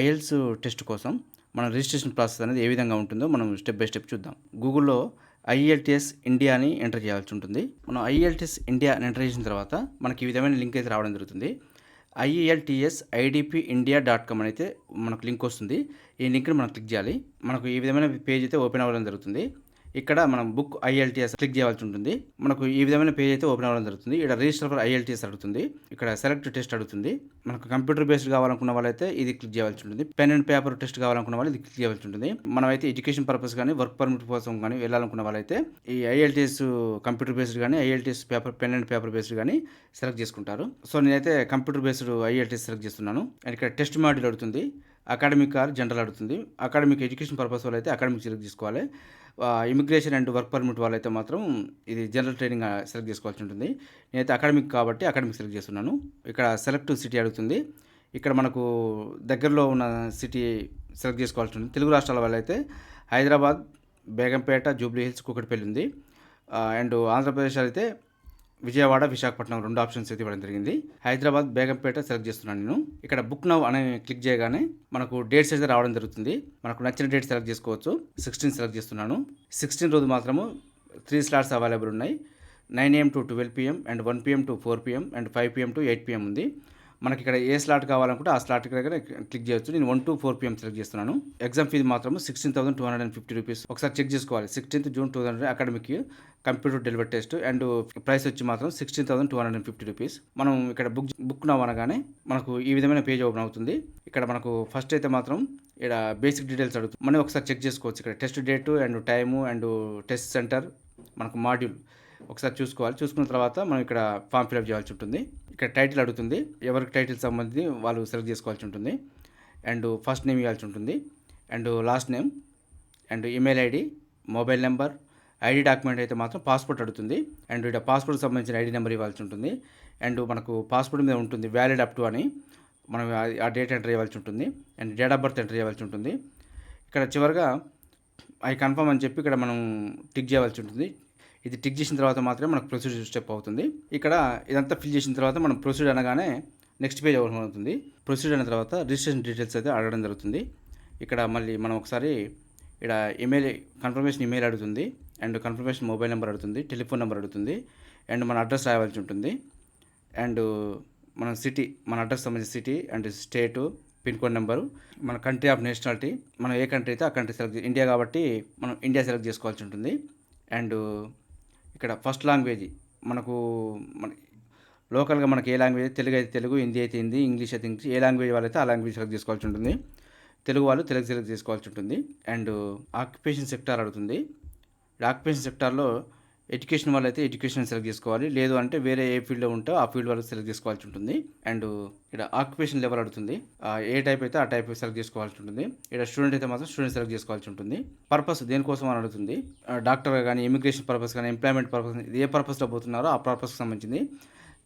IELTS test కోసం మన registration process అనేది ఏ విధంగా ఉంటుందో మనం స్టెప్ బై స్టెప్ చూద్దాం. గూగుల్‌లో ఐఎల్టీఎస్ ఇండియా అని ఎంటర్ చేయాల్సి ఉంటుంది. మనం ఐఎల్టీఎస్ ఇండియా అని ఎంటర్ చేసిన తర్వాత మనకి ఈ విధమైన లింక్ అయితే రావడం జరుగుతుంది. ieltsIdpindia.com అని అయితే మనకు లింక్ వస్తుంది. ఈ లింక్‌ని మనం క్లిక్ చేయాలి. మనకు ఈ విధమైన పేజ్ అయితే ఓపెన్ అవ్వడం జరుగుతుంది. ఇక్కడ మనం బుక్ ఐఎల్టీఎస్ క్లిక్ చేయాల్సి ఉంటుంది. మనకు ఈ విధమైన పేజ్ అయితే ఓపెన్ అవ్వడం జరుగుతుంది. ఇక్కడ రిజిస్టర్ ఫర్ ఐఎల్టీఎస్ అడుగుతుంది. ఇక్కడ సెలెక్ట్ టెస్ట్ అడుగుతుంది. మనకు కంప్యూటర్ బేస్డ్ కావాలనుకున్న వాళ్ళైతే ఇది క్లిక్ చేయాల్సి ఉంటుంది. పెన్ అండ్ పేపర్ టెస్ట్ కావాలనుకున్న వాళ్ళు ఇది క్లిక్ చేయాల్సి ఉంటుంది. మనమైతే ఎడ్యుకేషన్ పర్పస్ కానీ వర్క్ పర్మిట్ కోసం కానీ వెళ్ళాలనుకున్న వాళ్ళైతే ఈ ఐఎల్టీఎస్ కంప్యూటర్ బేస్డ్ కానీ IELTS pen and paper based కానీ సెలెక్ట్ చేసుకుంటారు. సో నేనైతే కంప్యూటర్ బేస్డ్ ఐఎల్టీఎస్ సెలెక్ట్ చేస్తున్నాను. అండ్ ఇక్కడ టెస్ట్ మాడ్యూల్ అడుగుతుంది. అకాడమిక్ ఆర్ జనరల్ అడుగుతుంది. అకాడమిక్ ఎడ్యుకేషన్ పర్పస్ వాళ్ళైతే అకాడమిక్ సెలెక్ట్ చేసుకోవాలి. ఇమిగ్రేషన్ అండ్ వర్క్ పర్మిట్ వాళ్ళైతే మాత్రం ఇది జనరల్ ట్రైనింగ్ సెలెక్ట్ చేసుకోవాల్సి ఉంటుంది. నేనైతే అకాడమిక్ కాబట్టి అకాడమిక్ సెలెక్ట్ చేస్తున్నాను. ఇక్కడ సెలెక్ట్ సిటీ అడుగుతుంది. ఇక్కడ మనకు దగ్గరలో ఉన్న సిటీ సెలెక్ట్ చేసుకోవాల్సి ఉంటుంది. తెలుగు రాష్ట్రాల వాళ్ళైతే హైదరాబాద్, బేగంపేట, జూబ్లీ హిల్స్, కూకట్పల్లి ఉంది. అండ్ ఆంధ్రప్రదేశ్ అయితే విజయవాడ, విశాఖపట్నం 2 ఆప్షన్స్ అయితే ఇవ్వడం జరిగింది. హైదరాబాద్, బేగంపేట సెలెక్ట్ చేస్తున్నాను నేను. ఇక్కడ బుక్ నౌ అని క్లిక్ చేయగానే మనకు డేట్స్ అయితే రావడం జరుగుతుంది. మనకు నచ్చిన డేట్ సెలెక్ట్ చేసుకోవచ్చు. 16 సెలెక్ట్ చేస్తున్నాను. 16 రోజు మాత్రము 3 స్లాట్స్ అవైలబుల్ ఉన్నాయి. 9 AM to 12 PM and 1 PM to 4 PM and 5 PM to 8 PM ఉంది. మనకి ఇక్కడ ఏ స్లాట్ కావాలనుకుంటే ఆ స్లాట్ దగ్గర క్లిక్ చేయొచ్చు. నేను 1 to 4 PM సెలెక్ట్ చేస్తున్నాను. ఎగ్జామ్ ఫీజు మాత్రం 16,250 రూపీస్. ఒకసారి చెక్ చేసుకోవాలి. 16th June 2000 academic computer delivery test and price వచ్చి మాత్రం 16,250 రూపీస్. మనం ఇక్కడ బుక్ నవ్ అనగానే మనకు ఈ విధమైన పేజ్ ఓపెన్ అవుతుంది. ఇక్కడ మనకు ఫస్ట్ అయితే మాత్రం ఇక్కడ బేసిక్ డీటెయిల్స్ అడుగుతుంది. మనం ఒకసారి చెక్ చేసుకోవచ్చు. ఇక్కడ test date and time and test centre మనకు మాడ్యూల్ ఒకసారి చూసుకోవాలి. చూసుకున్న తర్వాత మనం ఇక్కడ ఫామ్ ఫిల్అప్ చేయాల్సి ఉంటుంది. ఇక్కడ టైటిల్ అడుగుతుంది. ఎవరికి టైటిల్ సంబంధించి వాళ్ళు సెలెక్ట్ చేసుకోవాల్సి ఉంటుంది. అండ్ ఫస్ట్ నేమ్ ఇవ్వాల్సి ఉంటుంది. And last name and email ID, mobile number, ID document అయితే మాత్రం పాస్పోర్ట్ అడుగుతుంది. అండ్ ఇక్కడ పాస్పోర్ట్కి సంబంధించిన ఐడి నెంబర్ ఇవ్వాల్సి ఉంటుంది. అండ్ మనకు పాస్పోర్ట్ మీద ఉంటుంది వ్యాలిడ్ అప్ టు అని మనం ఆ డేట్ ఎంటర్ చేయవలసి ఉంటుంది. And date of birth enter చేయవలసి ఉంటుంది. ఇక్కడ చివరిగా ఐ కన్ఫర్మ్ అని చెప్పి ఇక్కడ మనం టిక్ చేయవలసి ఉంటుంది. ఇది టిక్ చేసిన తర్వాత మాత్రమే మనకు ప్రొసీజర్ స్టెప్ అవుతుంది. ఇక్కడ ఇదంతా ఫిల్ చేసిన తర్వాత మనం ప్రొసీడ్ అనగానే నెక్స్ట్ పేజ్ ఓపెన్ అవుతుంది. ప్రొసీడ్ అయిన తర్వాత రిజిస్ట్రేషన్ డీటెయిల్స్ అయితే అడగడం జరుగుతుంది. ఇక్కడ మళ్ళీ మనం ఒకసారి ఇక్కడ ఈమెయిల్ కన్ఫర్మేషన్ ఈమెయిల్ అడుగుతుంది. అండ్ కన్ఫర్మేషన్ మొబైల్ నెంబర్ అడుగుతుంది, టెలిఫోన్ నెంబర్ అడుగుతుంది. అండ్ మన అడ్రస్ రాయవలసి ఉంటుంది. అండ్ మన సిటీ, మన అడ్రస్ సంబంధించిన city and state, pin code number, మన కంట్రీ ఆఫ్ నేషనాలిటీ, మనం ఏ కంట్రీ అయితే ఆ కంట్రీ సెలెక్ట్ ఇండియా కాబట్టి మనం ఇండియా సెలెక్ట్ చేసుకోవాల్సి ఉంటుంది. అండ్ ఇక్కడ ఫస్ట్ లాంగ్వేజ్ మనకు లోకల్గా మనకి ఏ లాంగ్వేజ్ తెలుగు అయితే తెలుగు, హిందీ అయితే హిందీ, ఇంగ్లీష్ అయితే ఇంగ్లీష్, ఏ లాంగ్వేజ్ వాళ్ళైతే ఆ లాంగ్వేజ్ సెలెక్ట్ చేసుకోవాల్సి ఉంటుంది. తెలుగు వాళ్ళు తెలుగు సెలెక్ట్ చేసుకోవాల్సి ఉంటుంది. అండ్ ఆక్యుపేషన్ సెక్టార్ అడుగుతుంది. ఆక్యుపేషన్ సెక్టార్లో ఎడ్యుకేషన్ వాళ్ళు అయితే ఎడ్యుకేషన్ సెలెక్ట్ చేసుకోవాలి. లేదు అంటే వేరే ఏ ఫీల్డ్లో ఉంటే ఆ ఫీల్డ్ వాళ్ళు సెలెక్ట్ చేసుకోవాల్సి ఉంటుంది. అండ్ ఇక్కడ ఆక్యుపేషన్ లెవెల్ అడుగుతుంది. ఏ టైప్ అయితే ఆ టైప్ సెలెక్ట్ చేసుకోవాల్సి ఉంటుంది. ఇక్కడ స్టూడెంట్ అయితే మాత్రం స్టూడెంట్ సెలెక్ట్ చేసుకోవాల్సి ఉంటుంది. పర్పస్ దేనికోసం అని అడుగుతుంది. డాక్టర్ కానీ, ఇమిగ్రేషన్ పర్పస్ కానీ, ఎంప్లాయ్మెంట్ పర్పస్, ఏ పర్పస్లో పోతున్నారో ఆ పర్పస్కి సంబంధించింది.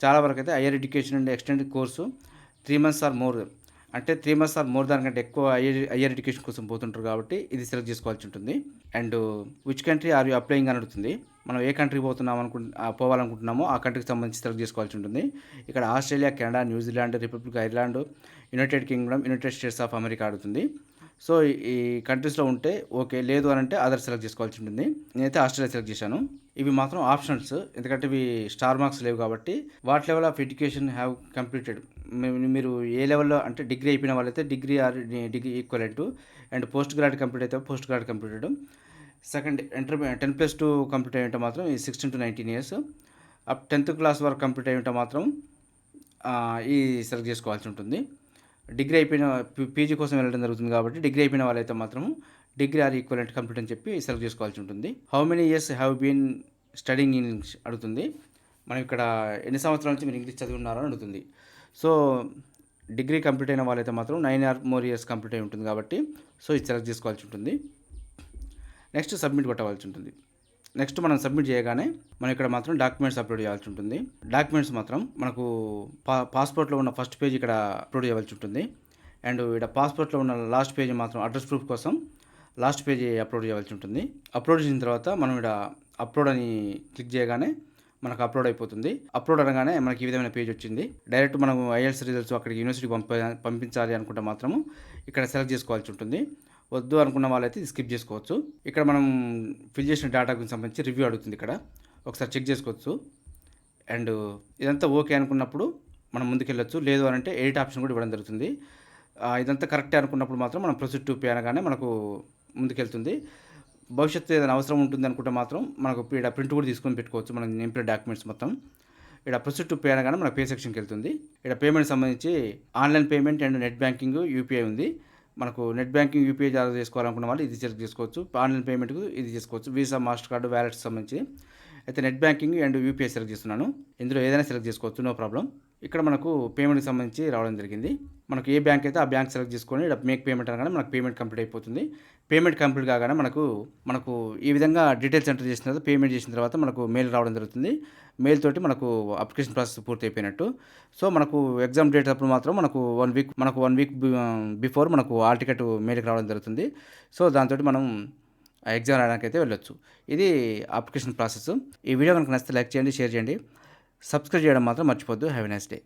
చాలా వరకు అయితే higher education and extended course 3 months or more, అంటే 3 months ఆర్ మోర్ దానికంటే ఎక్కువ హైయర్ ఎడ్యుకేషన్ కోసం పోతుంటారు కాబట్టి ఇది సెలెక్ట్ చేసుకోవాల్సి ఉంటుంది. And which country are you applying అని అడుగుతుంది. మనం ఏ కంట్రీ పోవాలనుకుంటున్నామో ఆ కంట్రీకి సంబంధించి సెలెక్ట్ చేసుకోవాల్సి ఉంటుంది. ఇక్కడ Australia, Canada, New Zealand, republic Ireland, United Kingdom, United states of America అడుగుతుంది. సో ఈ కంట్రీస్లో ఉంటే ఓకే, లేదు అని అంటే అదర్ సెలెక్ట్ చేసుకోవాల్సి ఉంటుంది. నేనైతే ఆస్ట్రేలియా సెలెక్ట్ చేశాను. ఇవి మాత్రం ఆప్షన్స్, ఎందుకంటే ఇవి స్టార్ మార్క్స్ లేవు కాబట్టి. What level of education have completed, మీరు ఏ లెవెల్లో అంటే డిగ్రీ అయిపోయిన వాళ్ళైతే degree or degree equivalent, and post grad complete అయితే post grad completed. Second 10+2 complete అయ్యి ఉంటే మాత్రం ఈ 16 to 19 years. 10th క్లాస్ వరకు కంప్లీట్ అయ్యి ఉంటే మాత్రం ఈ సెలెక్ట్ చేసుకోవాల్సి ఉంటుంది. డిగ్రీ అయిపోయిన పీజీ కోసం వెళ్ళడం జరుగుతుంది కాబట్టి డిగ్రీ అయిపోయిన వాళ్ళైతే మాత్రం డిగ్రీ ఆర్ ఈక్వలెంట్ కంప్లీట్ అని చెప్పి సెలెక్ట్ చేసుకోవాల్సి ఉంటుంది. How many years have been studying in English అడుగుతుంది. మనం ఇక్కడ ఎన్ని సంవత్సరాల నుంచి మీరు ఇంగ్లీష్ చదివి ఉన్నారో అడుగుతుంది. సో డిగ్రీ కంప్లీట్ అయిన వాళ్ళైతే మాత్రం 9 or more years కంప్లీట్ అయి ఉంటుంది కాబట్టి సో ఇది సెలెక్ట్ చేసుకోవాల్సి ఉంటుంది. నెక్స్ట్ సబ్మిట్ కొట్టవలసి ఉంటుంది. నెక్స్ట్ మనం సబ్మిట్ చేయగానే మనం ఇక్కడ మాత్రం డాక్యుమెంట్స్ అప్లోడ్ చేయాల్సి ఉంటుంది. డాక్యుమెంట్స్ మాత్రం మనకు పాస్పోర్ట్లో ఉన్న ఫస్ట్ పేజ్ ఇక్కడ అప్లోడ్ చేయవలసి ఉంటుంది. అండ్ ఇక్కడ పాస్పోర్ట్లో ఉన్న లాస్ట్ పేజ్ మాత్రం అడ్రస్ ప్రూఫ్ కోసం లాస్ట్ పేజీ అప్లోడ్ చేయవలసి ఉంటుంది. అప్లోడ్ చేసిన తర్వాత మనం ఇక్కడ అప్లోడ్ అని క్లిక్ చేయగానే మనకు అప్లోడ్ అయిపోతుంది. అప్లోడ్ అనగానే మనకి ఈ విధమైన పేజ్ వచ్చింది. డైరెక్ట్ మనం ఐఎల్టీఎస్ రిజల్ట్స్ అక్కడికి యూనివర్సిటీకి పంపించాలి అనుకుంటే మాత్రము ఇక్కడ సెలెక్ట్ చేసుకోవాల్సి ఉంటుంది. వద్దు అనుకున్న వాళ్ళైతే ఇది స్కిప్ చేసుకోవచ్చు. ఇక్కడ మనం ఫిల్ చేసిన డేటా గురించి సంబంధించి రివ్యూ అడుగుతుంది. ఇక్కడ ఒకసారి చెక్ చేసుకోవచ్చు. అండ్ ఇదంతా ఓకే అనుకున్నప్పుడు మనం ముందుకెళ్ళొచ్చు. లేదు అని అంటే ఎడిట్ ఆప్షన్ కూడా ఇవ్వడం జరుగుతుంది. ఇదంతా కరెక్టే అనుకున్నప్పుడు మాత్రం మనం ప్రొసీడ్ టు పే అనగానే మనకు ముందుకెళ్తుంది. భవిష్యత్తు ఏదైనా అవసరం ఉంటుంది అనుకుంటే మాత్రం మనకు ఇక్కడ ప్రింట్ కూడా తీసుకొని పెట్టుకోవచ్చు. మనం నింపిన డాక్యుమెంట్స్ మొత్తం ఇక్కడ ప్రొసీడ్ టు పే అనగానే మన పే సెక్షన్కి వెళ్తుంది. ఇక్కడ పేమెంట్ సంబంధించి online payment and net banking UPI ఉంది. మనకు నెట్ బ్యాంకింగ్ యూపీఐ ద్వారా చేసుకోవాలనుకున్న వాళ్ళు ఇది సెలెక్ట్ చేసుకోవచ్చు. ఆన్లైన్ పేమెంట్కు ఇది చేసుకోవచ్చు. వీసా, మాస్టర్ కార్డు, వ్యాలెట్స్ సంబంధించి అయితే net banking and UPI select చేస్తున్నాను. ఇందులో ఏదైనా సెలెక్ట్ చేసుకోవచ్చు, నో ప్రాబ్లం. ఇక్కడ మనకు పేమెంట్కి సంబంధించి రావడం జరిగింది. మనకు ఏ బ్యాంక్ అయితే ఆ బ్యాంక్ సెలెక్ట్ చేసుకొని ఇక్కడ మేక్ పేమెంట్ అనగానే మనకు పేమెంట్ కంప్లీట్ అయిపోతుంది. పేమెంట్ కంప్లీట్ కాగానే మనకు ఈ విధంగా డీటెయిల్స్ ఎంటర్ చేసిన తర్వాత పేమెంట్ చేసిన తర్వాత మనకు మెయిల్ రావడం జరుగుతుంది. మెయిల్ తోటి మనకు అప్లికేషన్ ప్రాసెస్ పూర్తి అయిపోయినట్టు. సో మనకు ఎగ్జామ్ డేట్ అప్పుడు మాత్రం మనకు 1 వీక్ బిఫోర్ మనకు ఆల్ టికెట్ మెయిల్కి రావడం జరుగుతుంది. సో దాంతో మనం ఆ ఎగ్జామ్ రాయడానికి అయితే వెళ్ళొచ్చు. ఇది అప్లికేషన్ ప్రాసెస్. ఈ వీడియో కనుక నచ్చితే లైక్ చేయండి, షేర్ చేయండి, సబ్స్క్రైబ్ చేయడం మాత్రం మర్చిపోద్దు. Have a nice day.